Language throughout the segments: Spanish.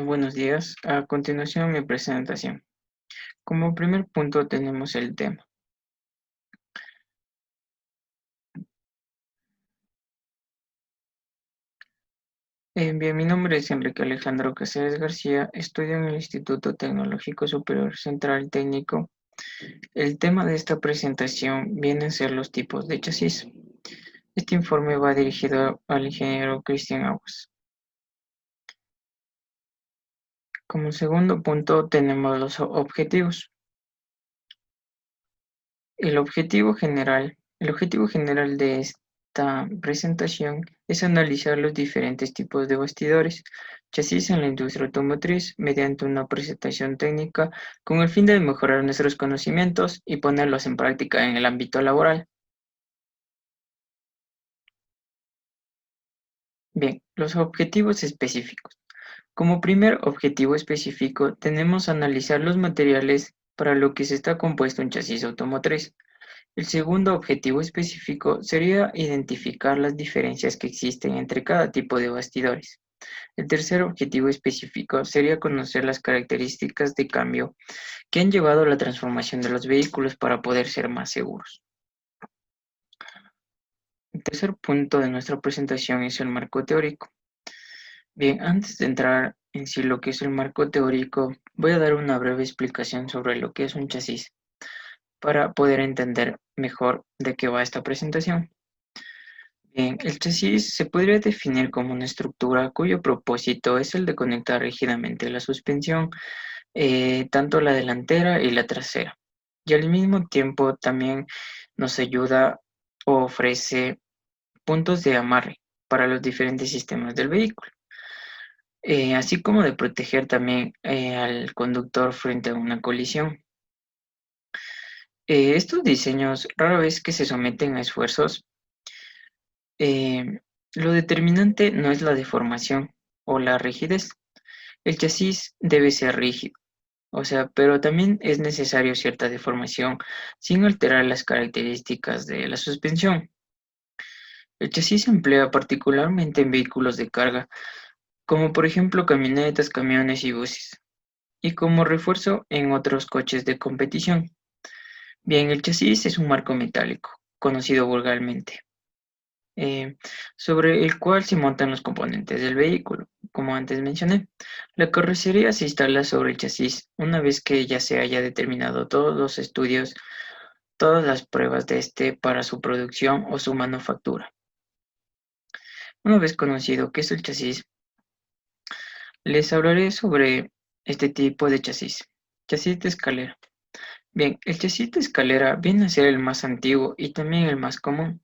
Buenos días. A continuación, mi presentación. Como primer punto tenemos el tema. Bien, mi nombre es Enrique Alejandro Cáceres García. Estudio en el Instituto Tecnológico Superior Central Técnico. El tema de esta presentación viene a ser los tipos de chasis. Este informe va dirigido al ingeniero Cristian Aguas. Como segundo punto tenemos los objetivos. El objetivo general de esta presentación es analizar los diferentes tipos de bastidores, chasis en la industria automotriz mediante una presentación técnica con el fin de mejorar nuestros conocimientos y ponerlos en práctica en el ámbito laboral. Bien, los objetivos específicos. Como primer objetivo específico tenemos analizar los materiales para lo que se está compuesto un chasis automotriz. El segundo objetivo específico sería identificar las diferencias que existen entre cada tipo de bastidores. El tercer objetivo específico sería conocer las características de cambio que han llevado a la transformación de los vehículos para poder ser más seguros. El tercer punto de nuestra presentación es el marco teórico. Bien, antes de entrar en sí lo que es el marco teórico, voy a dar una breve explicación sobre lo que es un chasis para poder entender mejor de qué va esta presentación. Bien, el chasis se podría definir como una estructura cuyo propósito es el de conectar rígidamente la suspensión, tanto la delantera y la trasera, y al mismo tiempo también nos ayuda o ofrece puntos de amarre para los diferentes sistemas del vehículo, así como de proteger también al conductor frente a una colisión. Estos diseños rara vez que se someten a esfuerzos. Lo determinante no es la deformación o la rigidez. El chasis debe ser rígido, o sea, pero también es necesario cierta deformación sin alterar las características de la suspensión. El chasis se emplea particularmente en vehículos de carga, como por ejemplo camionetas, camiones y buses, y como refuerzo en otros coches de competición. Bien, el chasis es un marco metálico, conocido vulgarmente, eh, sobre el cual se montan los componentes del vehículo. Como antes mencioné, la carrocería se instala sobre el chasis una vez que ya se haya determinado todos los estudios, todas las pruebas de este para su producción o su manufactura. Una vez conocido qué es el chasis, les hablaré sobre este tipo de chasis. Chasis de escalera. Bien, el chasis de escalera viene a ser el más antiguo y también el más común.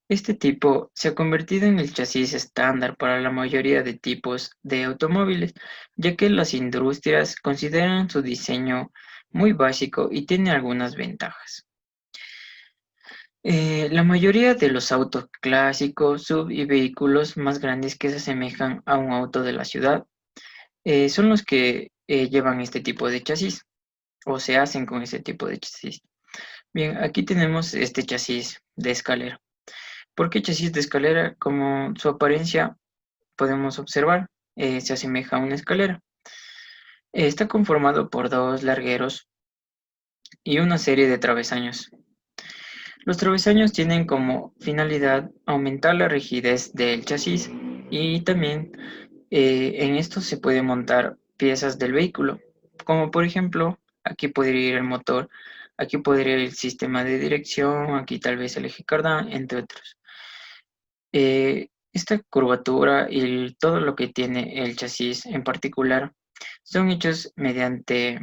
Este tipo se ha convertido en el chasis estándar para la mayoría de tipos de automóviles, ya que las industrias consideran su diseño muy básico y tiene algunas ventajas. La mayoría de los autos clásicos, sub y vehículos más grandes que se asemejan a un auto de la ciudad son los que llevan este tipo de chasis o se hacen con este tipo de chasis. Bien, aquí tenemos este chasis de escalera. ¿Por qué chasis de escalera? Como su apariencia podemos observar, se asemeja a una escalera. Está conformado por dos largueros y una serie de travesaños. Los travesaños tienen como finalidad aumentar la rigidez del chasis y también en esto se puede montar piezas del vehículo, como por ejemplo, aquí podría ir el motor, aquí podría ir el sistema de dirección, aquí tal vez el eje cardán, entre otros. Esta curvatura y todo lo que tiene el chasis en particular son hechos mediante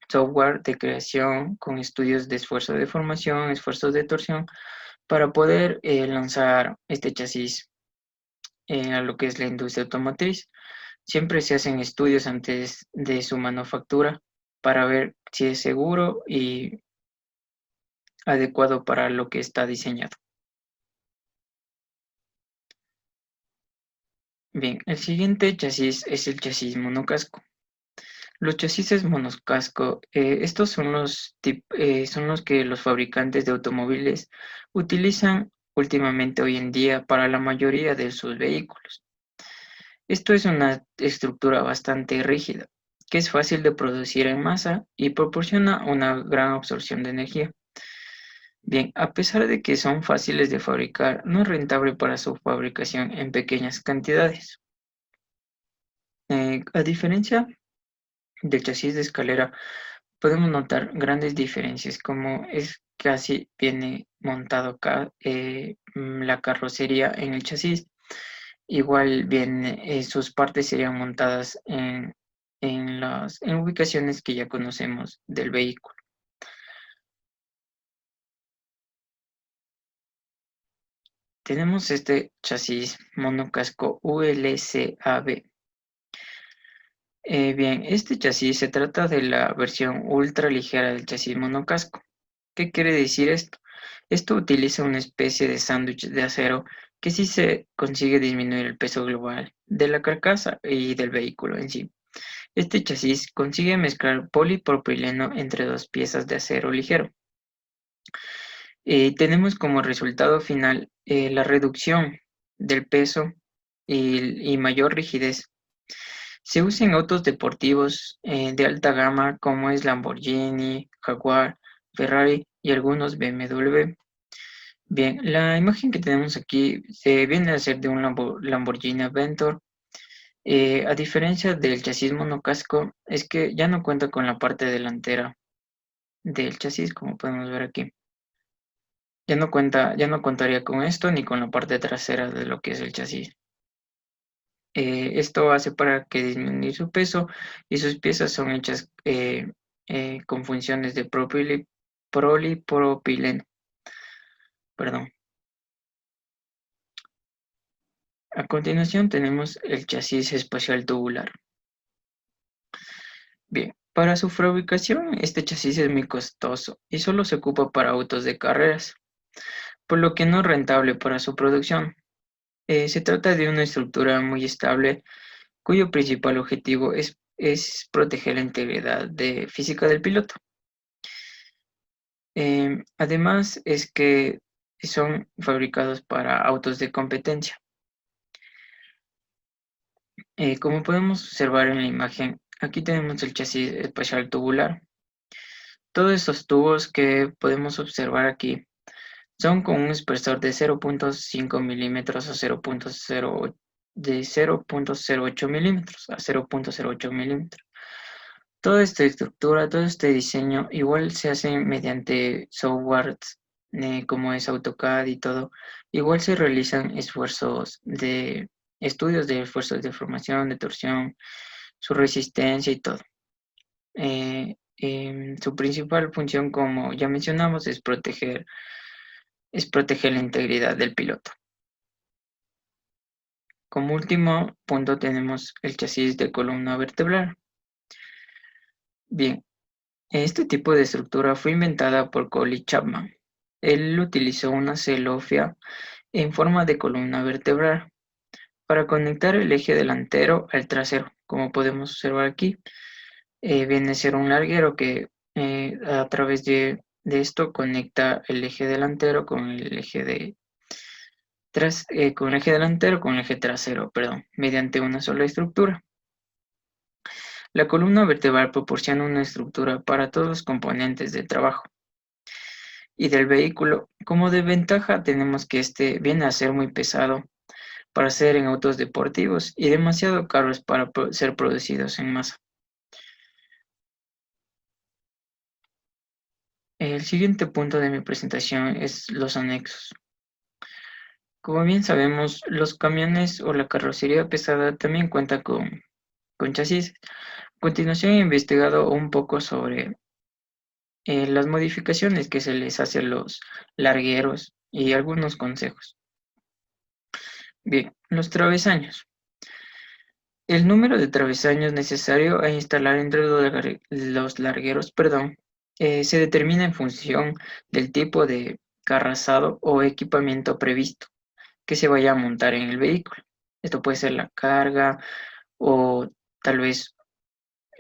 software de creación con estudios de esfuerzo de formación, esfuerzos de torsión, para poder lanzar este chasis a lo que es la industria automotriz. Siempre se hacen estudios antes de su manufactura para ver si es seguro y adecuado para lo que está diseñado. Bien, el siguiente chasis es el chasis monocasco. Los chasis monocasco, estos son los que los fabricantes de automóviles utilizan últimamente hoy en día para la mayoría de sus vehículos. Esto es una estructura bastante rígida, que es fácil de producir en masa y proporciona una gran absorción de energía. Bien, a pesar de que son fáciles de fabricar, no es rentable para su fabricación en pequeñas cantidades. A diferencia del chasis de escalera, podemos notar grandes diferencias, como es casi viene montado acá la carrocería en el chasis. Igual bien, sus partes serían montadas en ubicaciones que ya conocemos del vehículo. Tenemos este chasis monocasco ULCAB. Bien, este chasis se trata de la versión ultra ligera del chasis monocasco. ¿Qué quiere decir esto? Esto utiliza una especie de sándwich de acero que sí se consigue disminuir el peso global de la carcasa y del vehículo en sí. Este chasis consigue mezclar polipropileno entre dos piezas de acero ligero. Tenemos como resultado final la reducción del peso y mayor rigidez. Se usa en autos deportivos de alta gama como es Lamborghini, Jaguar, Ferrari y algunos BMW. Bien, la imagen que tenemos aquí se viene a ser de un Lamborghini Aventador. A diferencia del chasis monocasco, es que ya no cuenta con la parte delantera del chasis, como podemos ver aquí. Ya no contaría con esto ni con la parte trasera de lo que es el chasis. Esto hace para que disminuir su peso y sus piezas son hechas con funciones de polipropileno. Perdón. A continuación tenemos el chasis espacial tubular. Bien, para su fabricación este chasis es muy costoso y solo se ocupa para autos de carreras, por lo que no es rentable para su producción. Se trata de una estructura muy estable cuyo principal objetivo es proteger la integridad física del piloto. Además es que son fabricados para autos de competencia. Como podemos observar en la imagen, aquí tenemos el chasis espacial tubular. Todos estos tubos que podemos observar aquí son con un espesor de 0.5 milímetros a 0.08 milímetros a 0.08 milímetros. Toda esta estructura, todo este diseño igual se hace mediante softwares como es AutoCAD y todo. Igual se realizan estudios de esfuerzos de formación, de torsión, su resistencia y todo. Su principal función, como ya mencionamos, es proteger la integridad del piloto. Como último punto tenemos el chasis de columna vertebral. Bien, este tipo de estructura fue inventada por Collie Chapman. Él utilizó una celofia en forma de columna vertebral para conectar el eje delantero al trasero. Como podemos observar aquí, viene a ser un larguero que a través de esto conecta el eje delantero con el eje con el eje trasero, perdón, mediante una sola estructura. La columna vertebral proporciona una estructura para todos los componentes del trabajo y del vehículo. Como desventaja tenemos que este viene a ser muy pesado para ser en autos deportivos y demasiado caros para ser producidos en masa. El siguiente punto de mi presentación es los anexos. Como bien sabemos, los camiones o la carrocería pesada también cuentan con chasis. A continuación he investigado un poco sobre las modificaciones que se les hace a los largueros y algunos consejos. Bien, los travesaños. El número de travesaños necesario a instalar entre los largueros, se determina en función del tipo de carrazado o equipamiento previsto que se vaya a montar en el vehículo. Esto puede ser la carga o tal vez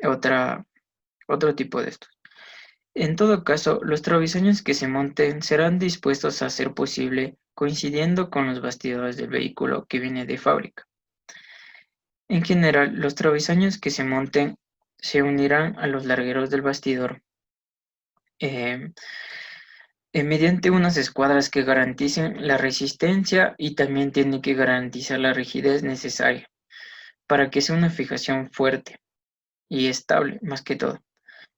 otro tipo de estos. En todo caso, los travesaños que se monten serán dispuestos a ser posible coincidiendo con los bastidores del vehículo que viene de fábrica. En general, los travesaños que se monten se unirán a los largueros del bastidor eh, mediante unas escuadras que garanticen la resistencia y también tienen que garantizar la rigidez necesaria para que sea una fijación fuerte y estable, más que todo.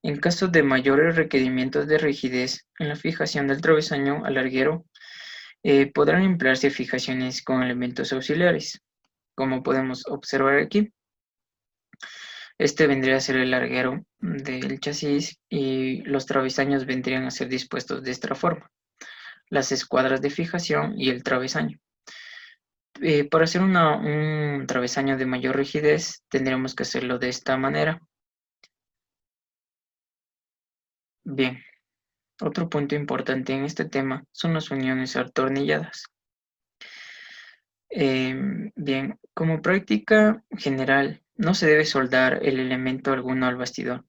En caso de mayores requerimientos de rigidez en la fijación del travesaño al larguero, podrán emplearse fijaciones con elementos auxiliares, como podemos observar aquí. Este vendría a ser el larguero del chasis y los travesaños vendrían a ser dispuestos de esta forma, las escuadras de fijación y el travesaño. Para hacer un travesaño de mayor rigidez tendríamos que hacerlo de esta manera. Bien, otro punto importante en este tema son las uniones atornilladas. Bien, como práctica general, no se debe soldar el elemento alguno al bastidor.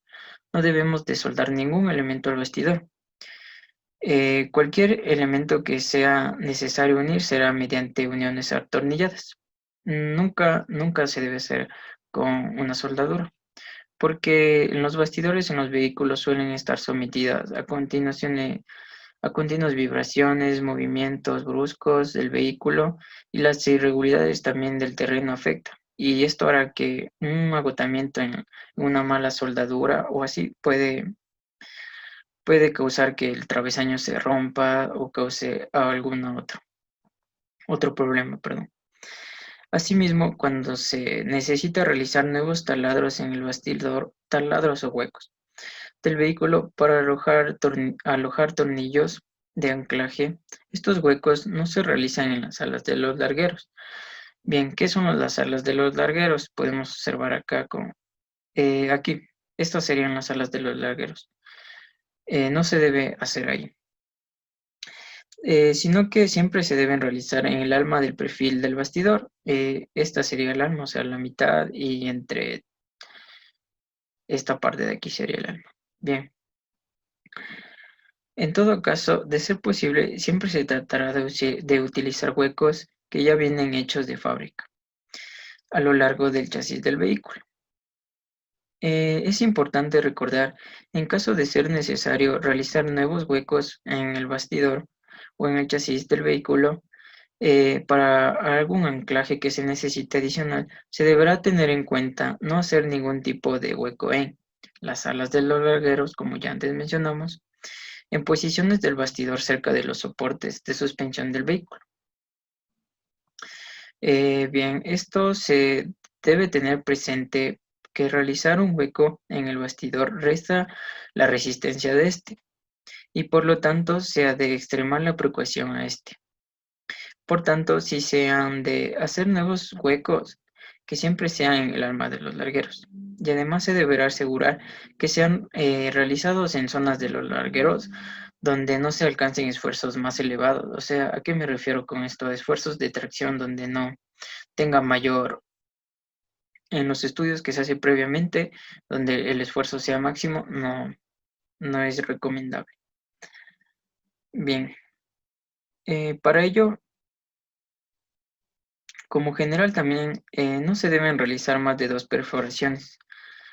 No debemos de soldar ningún elemento al bastidor. Cualquier elemento que sea necesario unir será mediante uniones atornilladas. Nunca se debe hacer con una soldadura, porque en los bastidores en los vehículos suelen estar sometidas a continuas vibraciones, movimientos bruscos del vehículo y las irregularidades también del terreno afectan. Y esto hará que un agotamiento en una mala soldadura o así puede causar que el travesaño se rompa o cause algún otro problema, perdón. Asimismo, cuando se necesita realizar nuevos taladros en el bastidor, taladros o huecos del vehículo para alojar tornillos de anclaje, estos huecos no se realizan en las alas de los largueros. Bien, ¿qué son las alas de los largueros? Podemos observar acá aquí. Estas serían las alas de los largueros. No se debe hacer ahí. Sino que siempre se deben realizar en el alma del perfil del bastidor. Esta sería el alma, o sea, la mitad, y entre esta parte de aquí sería el alma. Bien, en todo caso, de ser posible, siempre se tratará de utilizar huecos que ya vienen hechos de fábrica a lo largo del chasis del vehículo. Es importante recordar, en caso de ser necesario realizar nuevos huecos en el bastidor o en el chasis del vehículo, para algún anclaje que se necesite adicional, se deberá tener en cuenta no hacer ningún tipo de hueco en las alas de los largueros, como ya antes mencionamos, en posiciones del bastidor cerca de los soportes de suspensión del vehículo. Bien, esto se debe tener presente que realizar un hueco en el bastidor resta la resistencia de este y por lo tanto se ha de extremar la precaución a este. Por tanto, si se han de hacer nuevos huecos, que siempre sean en el alma de los largueros. Y además se deberá asegurar que sean realizados en zonas de los largueros donde no se alcancen esfuerzos más elevados. O sea, ¿a qué me refiero con esto? Esfuerzos de tracción donde no tenga mayor, en los estudios que se hace previamente, donde el esfuerzo sea máximo, no es recomendable. Bien, para ello, como general también no se deben realizar más de 2 perforaciones,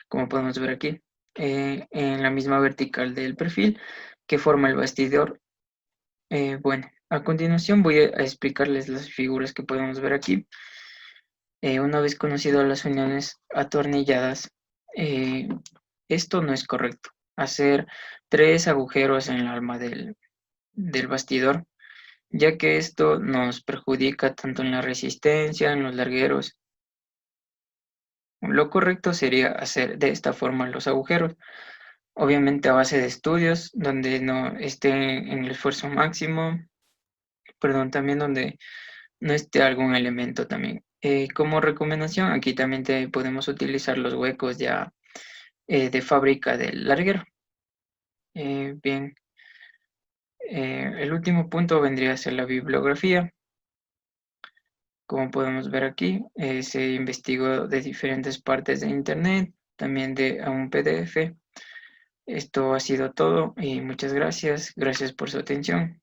como podemos ver aquí, en la misma vertical del perfil que forma el bastidor. Bueno, a continuación voy a explicarles las figuras que podemos ver aquí. Una vez conocido las uniones atornilladas, eh, esto no es correcto. Hacer 3 agujeros en el alma del bastidor, ya que esto nos perjudica tanto en la resistencia, en los largueros. Lo correcto sería hacer de esta forma los agujeros, obviamente a base de estudios donde no esté en el esfuerzo máximo, perdón, también donde no esté algún elemento también. Como recomendación, aquí también podemos utilizar los huecos ya de fábrica del larguero. Bien, el último punto vendría a ser la bibliografía. Como podemos ver aquí, se investigó de diferentes partes de internet, también de a un PDF. Esto ha sido todo y muchas gracias. Gracias por su atención.